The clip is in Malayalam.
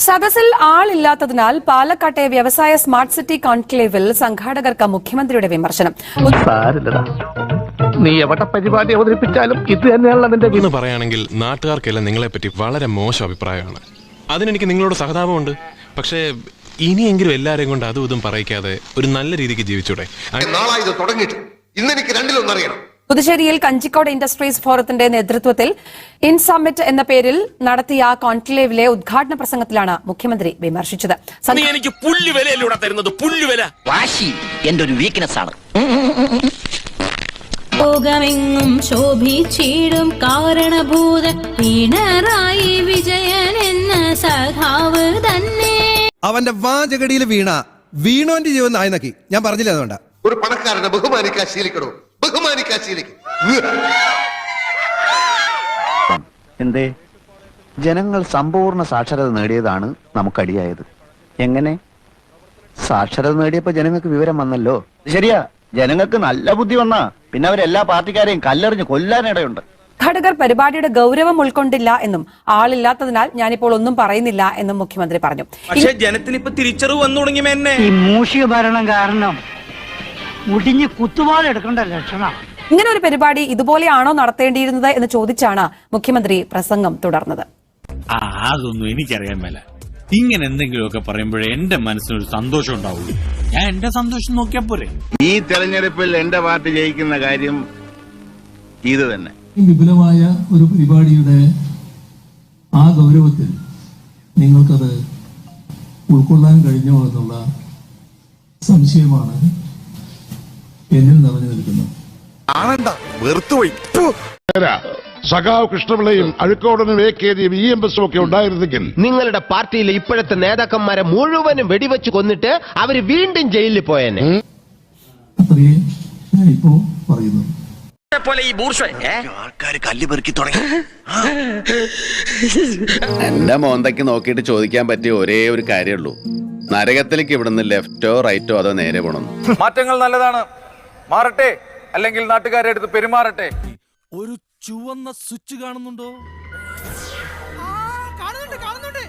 സദസ്സിൽ ആളില്ലാത്തതിനാൽ പാലക്കാട്ടെ വ്യവസായ സ്മാർട്ട് സിറ്റി കോൺക്ലേവിൽ സംഘാടകർക്ക് മുഖ്യമന്ത്രിയുടെ വിമർശനം. നീ എവിടെ പരിപാടി അവതരിപ്പിച്ചാലും ഇത് തന്നെയാണല്ലോ നിന്റെ എന്ന് പറയുകയാണെങ്കിൽ നാട്ടുകാർക്കെല്ലാം നിങ്ങളെപ്പറ്റി വളരെ മോശം അഭിപ്രായമാണ്. അതിനെനിക്ക് നിങ്ങളോട് സഹതാപമുണ്ട്. പക്ഷേ ഇനിയെങ്കിലും എല്ലാവരെയും കൊണ്ട് അതും ഇതും പറയിക്കാതെ ഒരു നല്ല രീതിക്ക് ജീവിച്ചൂടെ? പുതുശ്ശേരിയിൽ കഞ്ചിക്കോട് ഇൻഡസ്ട്രീസ് ഫോറത്തിന്റെ നേതൃത്വത്തിൽ ഇൻ സമ്മിറ്റ് എന്ന പേരിൽ നടത്തിയ കോൺക്ലേവിലെ ഉദ്ഘാടന പ്രസംഗത്തിലാണ് മുഖ്യമന്ത്രി വിമർശിച്ചത്. ലോകമെങ്ങും ശോഭിച്ചിടും കാരണഭൂത പിണറായി വിജയൻ എന്ന സഖാവ് തന്നെ. അവന്റെ വാചകടിയിൽ വീണോന്റെ ജീവൻ നായനക്കി. ഞാൻ പറഞ്ഞില്ല അതുകൊണ്ടാ. ഒരു പണക്കാരനെ ബഹുമാനിക്കാൻ ശീലിക്കണോ? ബഹുമാനിക്കാൻ ശീലിക്കും. എന്തേ ജനങ്ങൾ സമ്പൂർണ്ണ സാക്ഷരത നേടിയതാണ് നമുക്കടിയായത്. എങ്ങനെ? സാക്ഷരത നേടിയപ്പോ ജനങ്ങൾക്ക് വിവരം വന്നല്ലോ. ശരിയാ, ജനങ്ങൾക്ക് നല്ല ബുദ്ധി വന്നാ പിന്നെ അവരെല്ലാ പാർട്ടിക്കാരെയും കല്ലെറിഞ്ഞ് കൊല്ലാനിടയുണ്ട്. സംഘാടകർ പരിപാടിയുടെ ഗൗരവം ഉൾക്കൊണ്ടില്ല എന്നും ആളില്ലാത്തതിനാൽ ഞാനിപ്പോൾ ഒന്നും പറയുന്നില്ല എന്നും മുഖ്യമന്ത്രി പറഞ്ഞു. പക്ഷേ ജനത്തിന് ഇപ്പൊ തിരിച്ചറിവ് വന്നു തുടങ്ങി. എന്നെ ഈ മൂഷിക ഭരണം കാരണം മുടിഞ്ഞ് കുത്തുവാളെടുക്കേണ്ട ലക്ഷണം. ഇങ്ങനെ ഒരു പരിപാടി ഇതുപോലെയാണോ നടത്തേണ്ടിയിരുന്നത് എന്ന് ചോദിച്ചാണ് മുഖ്യമന്ത്രി പ്രസംഗം തുടർന്നത്. അതൊന്നും എനിക്കറിയാൻ മേല. ഇങ്ങനെ എന്തെങ്കിലുമൊക്കെ പറയുമ്പോഴേ എന്റെ മനസ്സിനൊരു സന്തോഷം ഉണ്ടാവുള്ളൂ. ഞാൻ എന്റെ സന്തോഷം നോക്കിയാ പോരെ. ഈ തെരഞ്ഞെടുപ്പിൽ എന്റെ പാർട്ടി ജയിക്കുന്ന കാര്യം ഇത് തന്നെ. വിപുലമായ ഒരു പരിപാടിയുടെ ആ ഗൗരവത്തിൽ നിങ്ങൾക്കത് ഉൾക്കൊള്ളാൻ കഴിഞ്ഞോ എന്നുള്ള സംശയമാണ് എന്നിൽ നിറഞ്ഞു നിൽക്കുന്നത്. സഖാവ് കൃഷ്ണപിള്ളയും അഴുക്കോടനും വേക്കേരിയും EMS ഒക്കെ ഉണ്ടായിരുന്നെങ്കിൽ നിങ്ങളുടെ പാർട്ടിയിലെ ഇപ്പോഴത്തെ നേതാക്കന്മാരെ മുഴുവനും വെടിവെച്ച് കൊന്നിട്ട് അവര് വീണ്ടും ജയിലിൽ പോയേനെ. അത്രയേ ഞാനിപ്പോ പറയുന്നു. എന്റെ മോന്തയ്ക്ക് നോക്കിയിട്ട് ചോദിക്കാൻ പറ്റിയ ഒരേ ഒരു കാര്യമുള്ളൂ, നരകത്തിലേക്ക് ഇവിടുന്ന് ലെഫ്റ്റോ റൈറ്റോ അതോ നേരെ പോകണം. മാറ്റങ്ങൾ നല്ലതാണ്, മാറട്ടെ, അല്ലെങ്കിൽ നാട്ടുകാരെ അടുത്ത് പെരുമാറട്ടെ. ഒരു ചുവന്ന സ്വിച്ച് കാണുന്നുണ്ടോ? കാണുന്നുണ്ട്.